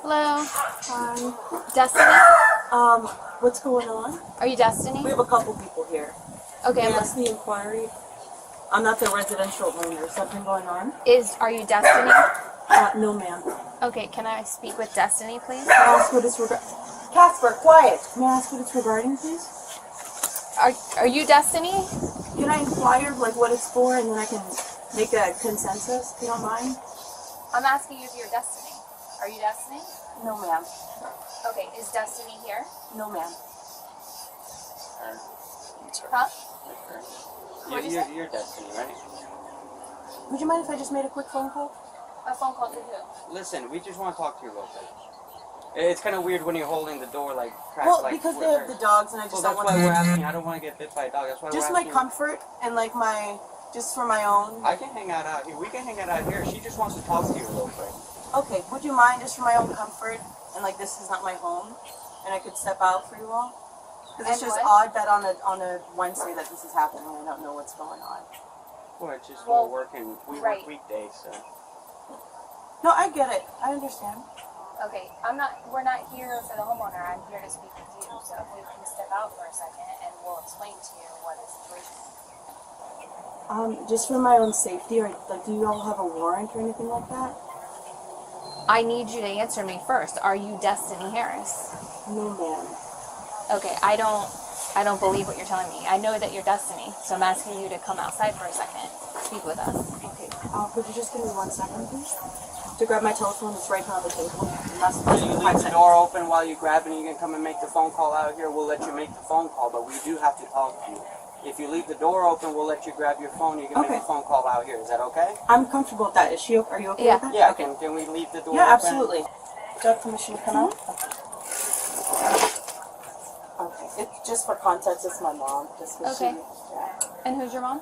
Hello. Hi. Destiny? What's going on? Are you Destiny? We have a couple people here. Okay. Yes, the inquiry. I'm not the residential owner. Something going on? Are you Destiny? No, ma'am. Okay, can I speak with Destiny, please? May I ask what it's regarding? Casper, quiet. May I ask what it's regarding, please? Are you Destiny? Can I inquire, like, what it's for, and then I can make a consensus, if you don't mind? I'm asking you if you're Destiny. Are you Destiny? No, ma'am. Okay, is Destiny here? No, ma'am. Huh? You're Destiny, right? Would you mind if I just made a quick phone call? A phone call to who? Listen, we just want to talk to you real quick. It's kind of weird when you're holding the door like cracked. Well, like, because they have the dogs, and I just well, don't that's want why we're asking. I don't want to get bit by a dog. That's why just we're my asking. comfort and like just for my own. I can hang out here. We can hang out here. She just wants to talk to you real quick. Okay, would you mind just for my own comfort, and like this is not my home, and I could step out for you all? Because it's And just what? odd that on a Wednesday that this is happening, and I don't know what's going on. Well, it's just Well, we're working. We right. work weekdays, so. No, I get it. I understand. Okay, we're not here for the homeowner. I'm here to speak with you. So if we can step out for a second and we'll explain to you what the situation is. Just for my own safety, or like, do you all have a warrant or anything like that? I need you to answer me first. Are you Destiny Harris? No, ma'am. Okay, I don't believe what you're telling me. I know that you're Destiny, so I'm asking you to come outside for a second, speak with us. Okay. Could you just give me 1 second, please? To grab my telephone, it's right here on the table. And that's If you leave the door open while you grab it and you can come and make the phone call out here, we'll let you make the phone call, but we do have to talk to you. If you leave the door open, we'll let you grab your phone, you can make the phone call out here. Is that okay? I'm comfortable with that. Are you okay Yeah. with that? Yeah, Okay. can we leave the door Yeah, open? absolutely. Do you have permission to come out? Okay. It's just for context, it's my mom. Just 'cause Okay. yeah. And who's your mom?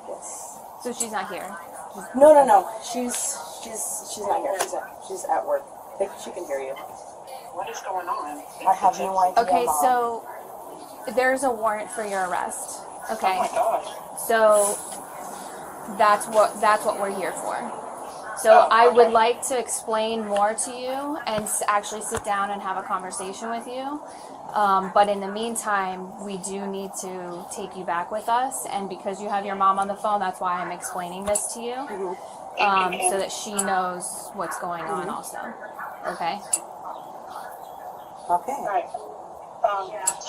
Yes. So she's not here. No. She's not here. She's at work. I think she can hear you. What is going on? I have no idea. Okay, Mom. so there's a warrant for your arrest. Okay. Oh my gosh. So that's what we're here for. So I would like to explain more to you and actually sit down and have a conversation with you. But in the meantime, we do need to take you back with us. And because you have your mom on the phone, that's why I'm explaining this to you. So that she knows what's going on also. Okay? Okay. Right.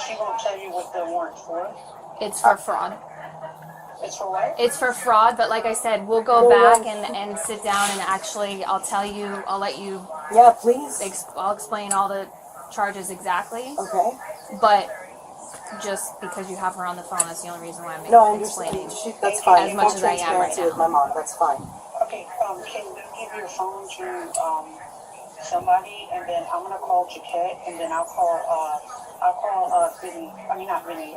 She won't tell you what the warrant's for. It's for fraud. It's for what? It's for fraud, but like I said, we'll go back and sit down and actually I'll let you, Yeah, please. I'll explain all the charges exactly. Okay. But just because you have her on the phone, that's the only reason why I'm No, I explaining. understand. That's fine. As much Full as I am right transparency now. with my mom. That's fine. Okay, can you give your phone to somebody, and then I'm gonna call Jaquette, and then I'll call Vinny. I mean not Vinny.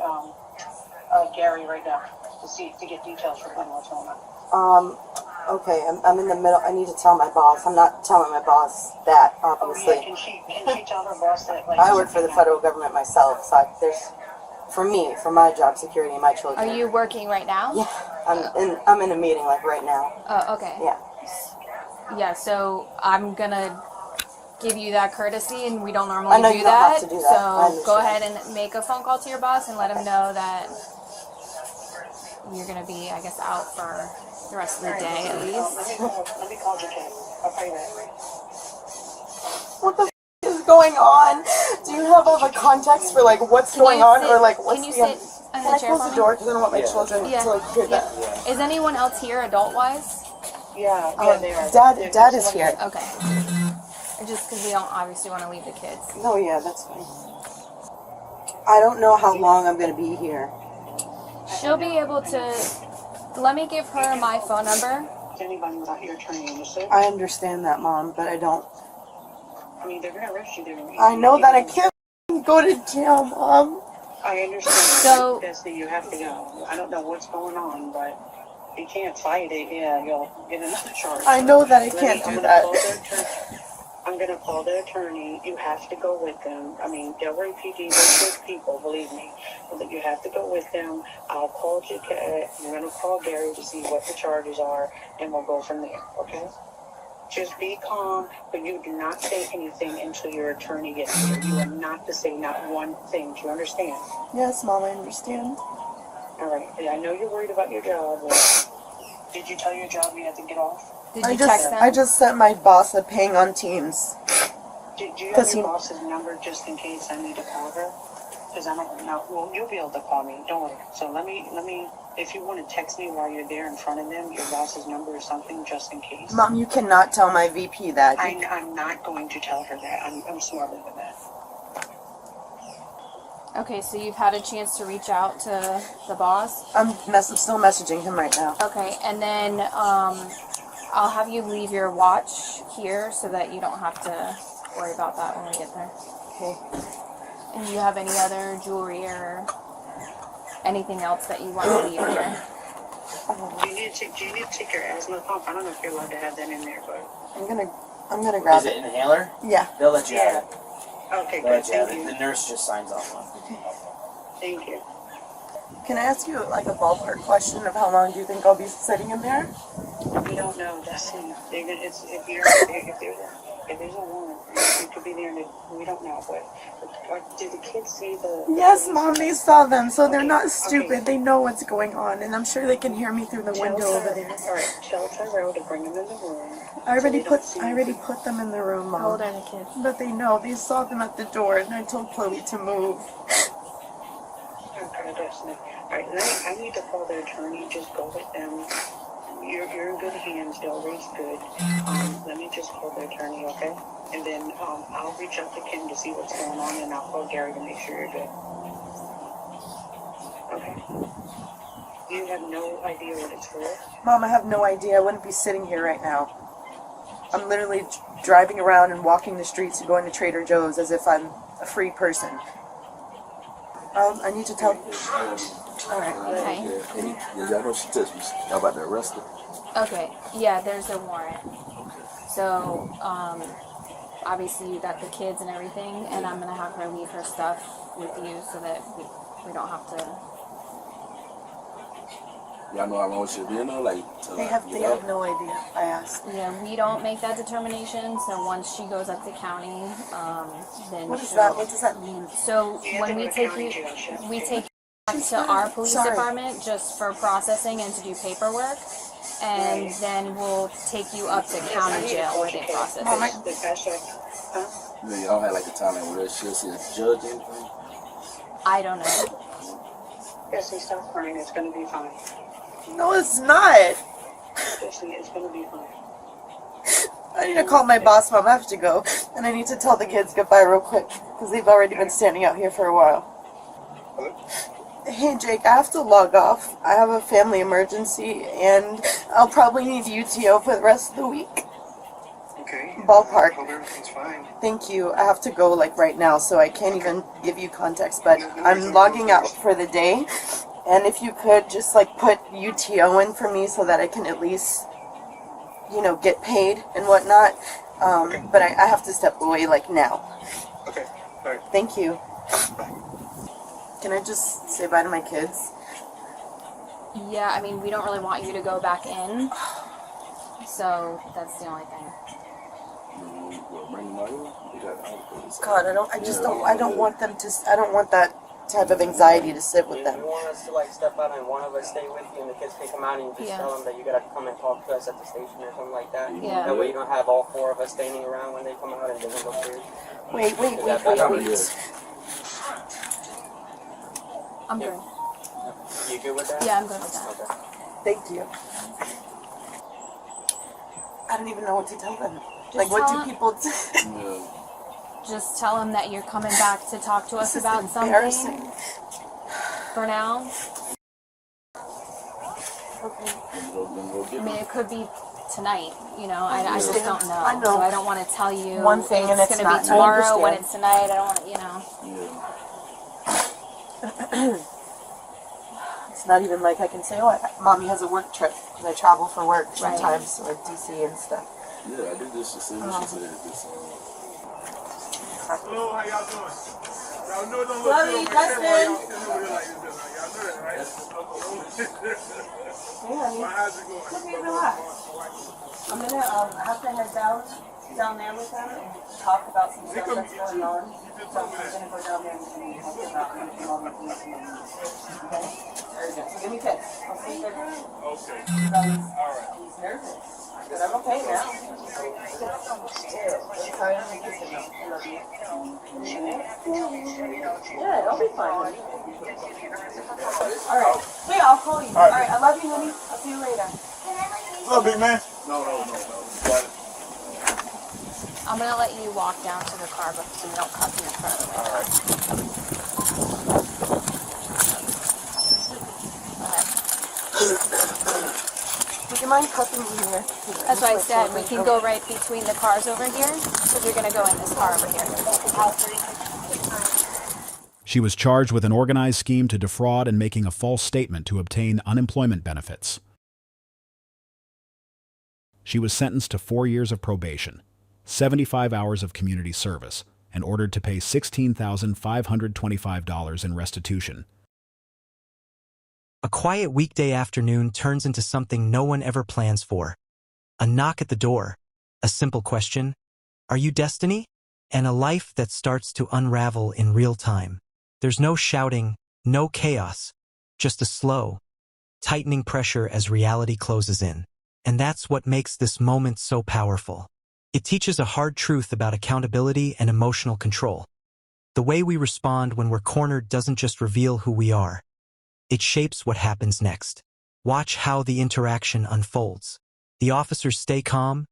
Gary right now to get details for what's going on. Okay. I'm in the middle. I need to tell my boss. I'm not telling my boss that, Oh obviously. yeah, can she tell her boss that? Like, I work for the federal government myself, so for my job security and my children. Are you working right now? Yeah, I'm in a meeting like right now. Oh, okay. Yeah. Yeah, so I'm gonna give you that courtesy, and we don't I normally know do you don't that. have to do that. I So go ahead understand. and make a phone call to your boss and let him know that you're gonna be, I guess, out for the rest of the day at least. Let me call Jaquette. I'll tell you that. What the is going on? Do you have all the context for like what's going on, or like what's Can you the? sit on Can the I chair close for the me? door because I don't want my Yeah. children Yeah. to like hear that? Is anyone else here, adult-wise? Yeah, they are. Dad is here. Okay. Just because we don't obviously want to leave the kids. Oh yeah, that's fine. I don't know how long I'm gonna be here. She'll be able to. Let me give her my phone number. Anybody without your attorney, understand? I understand that, Mom, but I don't. I mean, they're gonna arrest you. I know that I can't go to jail, Mom. I understand. So- Because you have to go. I don't know what's going on, but you can't fight it. Yeah, you'll get another charge. I know that I Let me- can't I'm do gonna that. call the attorney. I'm gonna call the attorney. You have to go with them. I mean, Delaware PD, they're good people, believe me. But you have to go with them. I'll call Jaquette. I'm gonna call Gary to see what the charges are, and we'll go from there. Okay? Just be calm, but you do not say anything until your attorney gets here. You are not to say not one thing. Do you understand? Yes, Mom, I understand. All right. I know you're worried about your job. But did you tell your job you had to get off? Did you text them? I just sent my boss a ping on Teams. Do you have your boss's number just in case I need to call her? Because I don't know. Well, you'll be able to call me. Don't worry. So let me. If you want to text me while you're there in front of them, your boss's number or something, just in case. Mom, you cannot tell my VP that. I'm not going to tell her that. I'm smarter than that. Okay, so you've had a chance to reach out to the boss. I'm still messaging him right now. Okay, and then I'll have you leave your watch here so that you don't have to worry about that when we get there. Okay. And do you have any other jewelry or anything else that you want to leave here? Do you need to take your asthma pump? I don't know if you're allowed to have that in there, but I'm gonna grab Is it inhaler? Yeah. They'll let you have it. okay, They'll good. let you have Thank it. you. The nurse just signs off on it. Thank you. Can I ask you like a ballpark question of how long do you think I'll be sitting in there? We don't know. That's it. If there's a warrant, you could be there. We don't know. But did the kids see the? Yes, Mom, they saw them, so they're Okay, not stupid. okay. They know what's going on, and I'm sure they can hear me through the window over there. All right, tell Tyrell to bring them in the room. I already so they don't see put them in the room, How old Mom. are the kids? But they know. They saw them at the door, and I told Chloe to move. Okay, that's it. All right, I need to call the attorney. Just go with them. You're in good hands. They'll raise good. Let me just call the attorney, okay? And then I'll reach out to Kim to see what's going on, and I'll call Gary to make sure you're good. Okay. You have no idea what it's for? Mom, I have no idea. I wouldn't be sitting here right now. I'm literally driving around and walking the streets and going to Trader Joe's as if I'm a free person. I need to tell. All right. Okay. Yeah, y'all know she touched me. Y'all about to arrest her? Okay, yeah, there's a warrant. So, obviously you got the kids and everything, and I'm gonna have her leave her stuff with you so that we don't have to. Y'all know how long she'll be in there? Like, till They I have get out? no idea. I asked. Yeah, we don't make that determination. So once she goes up to county, then What is she'll- that? What does that mean? So You have when to we go to take county you, jail, Chef. we take you back to our police Sorry. department just for processing and to do paperwork, and Right. then we'll take you up to county jail where they process Mom, it. The pastor, huh? Yeah, y'all had like a time where she'll see a judge or anything? I don't know. Jesse, stop crying. It's gonna be fine. No, it's not. Jesse, it's gonna be fine. I need to call my boss, Mom. I have to go. And I need to tell the kids goodbye real quick. Because they've already been standing out here for a while. Hey, Jake, I have to log off. I have a family emergency. And I'll probably need UTO for the rest of the week. Okay. Ballpark. Hope everything's fine. Thank you. I have to go, like, right now. So I can't even give you context. But I'm logging out for the day. And if you could just, like, put UTO in for me so that I can at least, you know, get paid and whatnot. But I have to step away, like, now. Okay. All right. Thank you. Can I just say bye to my kids? Yeah, I mean, we don't really want you to go back in, so that's the only thing. Well, bring them out here. We got all the police. God, I don't want them to, I don't want that type of anxiety to sit with If them. you want us to like step out and one of us stay with you and the kids can come out and you just Yeah. tell them that you gotta come and talk to us at the station or something like that. Yeah. That way you don't have all four of us standing around when they come out and it doesn't look weird. Wait. I'm good. You good with that? Yeah, I'm good with that. Okay. Thank you. I don't even know what to tell them. Just Like, what tell do them- people do? Yeah. Just tell them that you're coming back to talk to us This is about embarrassing. something for now. Okay. Then go I get mean, them. it could be tonight, you know, I just understand. don't know. I know. So I don't want to tell you One thing and it's going not. to be I tomorrow when understand. it's tonight. I don't want, you know. Yeah. It's not even like I can say, oh, Mommy has a work trip. Because I travel for work Right. sometimes, like DC and stuff. Yeah, I did this. She said Oh. this. Hello, how y'all doing? Y'all know it don't look Love good you, on my camera. Justin. Y'all know what it like this. Y'all Okay, relax. I'm gonna have to head down there with them and talk about some stuff that's going on. So I'm gonna go down there and talk about all the things. Okay? Very good. So give me a kiss. I'll see you later. Okay. He's nervous. But I'm okay now. Sorry, I'm gonna kiss him now. I love you. Yeah, it'll be fine. Alright. Hey, I'll call you. Alright, I love you, honey. I'll see you later. Hello, big man. I'm gonna let you walk down to the car, but so you don't cut me in front of the window. Would you mind cupping me here? That's what I said. We can go right between the cars over here, because you're gonna go in this car over here. She was charged with an organized scheme to defraud and making a false statement to obtain unemployment benefits. She was sentenced to 4 years of probation, 75 hours of community service, and ordered to pay $16,525 in restitution. A quiet weekday afternoon turns into something no one ever plans for. A knock at the door, a simple question, "Are you Destiny?" And a life that starts to unravel in real time. There's no shouting, no chaos, just a slow, tightening pressure as reality closes in. And that's what makes this moment so powerful. It teaches a hard truth about accountability and emotional control. The way we respond when we're cornered doesn't just reveal who we are. It shapes what happens next. Watch how the interaction unfolds. The officers stay calm,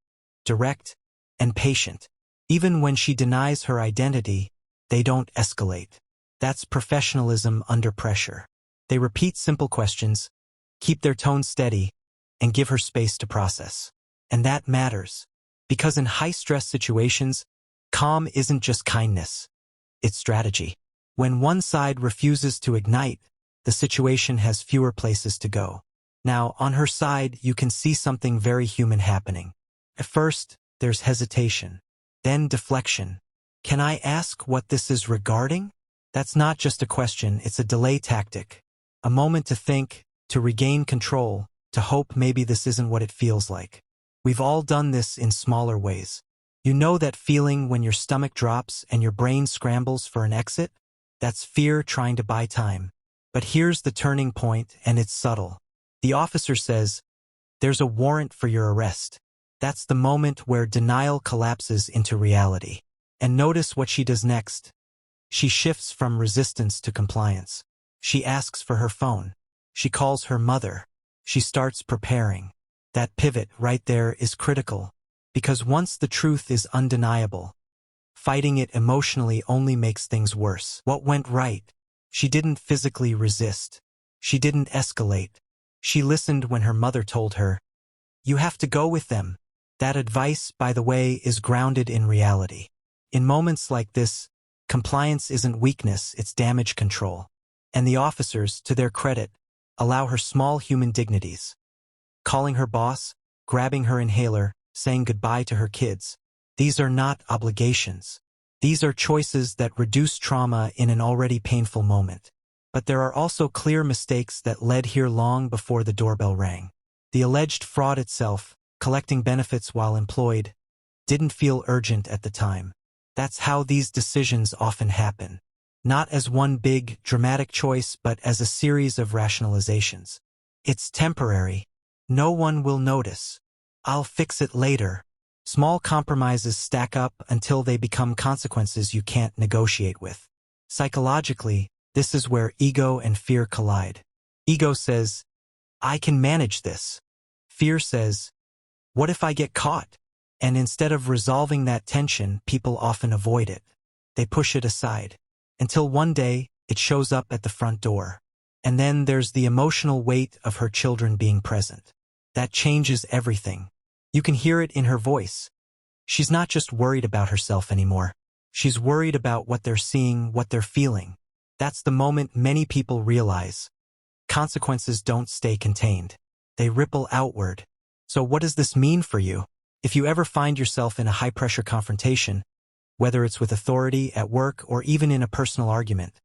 direct, and patient. Even when she denies her identity, they don't escalate. That's professionalism under pressure. They repeat simple questions, keep their tone steady, and give her space to process. And that matters, because in high-stress situations, calm isn't just kindness, it's strategy. When one side refuses to ignite, the situation has fewer places to go. Now, on her side, you can see something very human happening. At first, there's hesitation, then deflection. Can I ask what this is regarding? That's not just a question, it's a delay tactic. A moment to think, to regain control, to hope maybe this isn't what it feels like. We've all done this in smaller ways. You know that feeling when your stomach drops and your brain scrambles for an exit? That's fear trying to buy time. But here's the turning point, and it's subtle. The officer says, "There's a warrant for your arrest." That's the moment where denial collapses into reality. And notice what she does next. She shifts from resistance to compliance. She asks for her phone. She calls her mother. She starts preparing. That pivot right there is critical, because once the truth is undeniable, fighting it emotionally only makes things worse. What went right? She didn't physically resist. She didn't escalate. She listened when her mother told her, "You have to go with them." That advice, by the way, is grounded in reality. In moments like this, compliance isn't weakness, it's damage control. And the officers, to their credit, allow her small human dignities. Calling her boss, grabbing her inhaler, saying goodbye to her kids. These are not obligations. These are choices that reduce trauma in an already painful moment. But there are also clear mistakes that led here long before the doorbell rang. The alleged fraud itself, collecting benefits while employed, didn't feel urgent at the time. That's how these decisions often happen. Not as one big, dramatic choice, but as a series of rationalizations. It's temporary. No one will notice. I'll fix it later. Small compromises stack up until they become consequences you can't negotiate with. Psychologically, this is where ego and fear collide. Ego says, "I can manage this." Fear says, "What if I get caught?" And instead of resolving that tension, people often avoid it. They push it aside. Until one day, it shows up at the front door. And then there's the emotional weight of her children being present. That changes everything. You can hear it in her voice. She's not just worried about herself anymore. She's worried about what they're seeing, what they're feeling. That's the moment many people realize. Consequences don't stay contained. They ripple outward. So what does this mean for you? If you ever find yourself in a high-pressure confrontation, whether it's with authority, at work, or even in a personal argument,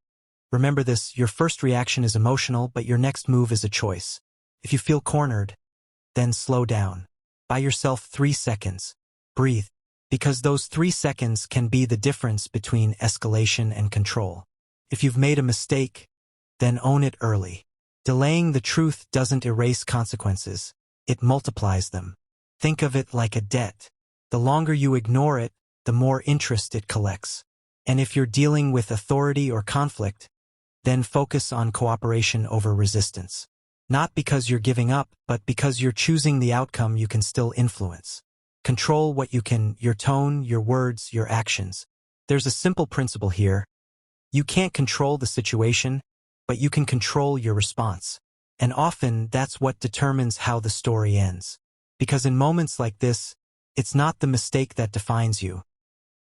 Remember this, your first reaction is emotional, but your next move is a choice. If you feel cornered, then slow down. Buy yourself 3 seconds. Breathe. Because those 3 seconds can be the difference between escalation and control. If you've made a mistake, then own it early. Delaying the truth doesn't erase consequences. It multiplies them. Think of it like a debt. The longer you ignore it, the more interest it collects. And if you're dealing with authority or conflict, then focus on cooperation over resistance. Not because you're giving up, but because you're choosing the outcome you can still influence. Control what you can, your tone, your words, your actions. There's a simple principle here. You can't control the situation, but you can control your response. And often that's what determines how the story ends. Because in moments like this, it's not the mistake that defines you.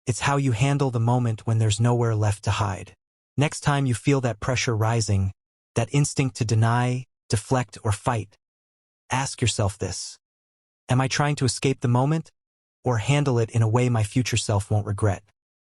It's how you handle the moment when there's nowhere left to hide. Next time you feel that pressure rising, that instinct to deny, deflect, or fight, ask yourself this. Am I trying to escape the moment, or handle it in a way my future self won't regret?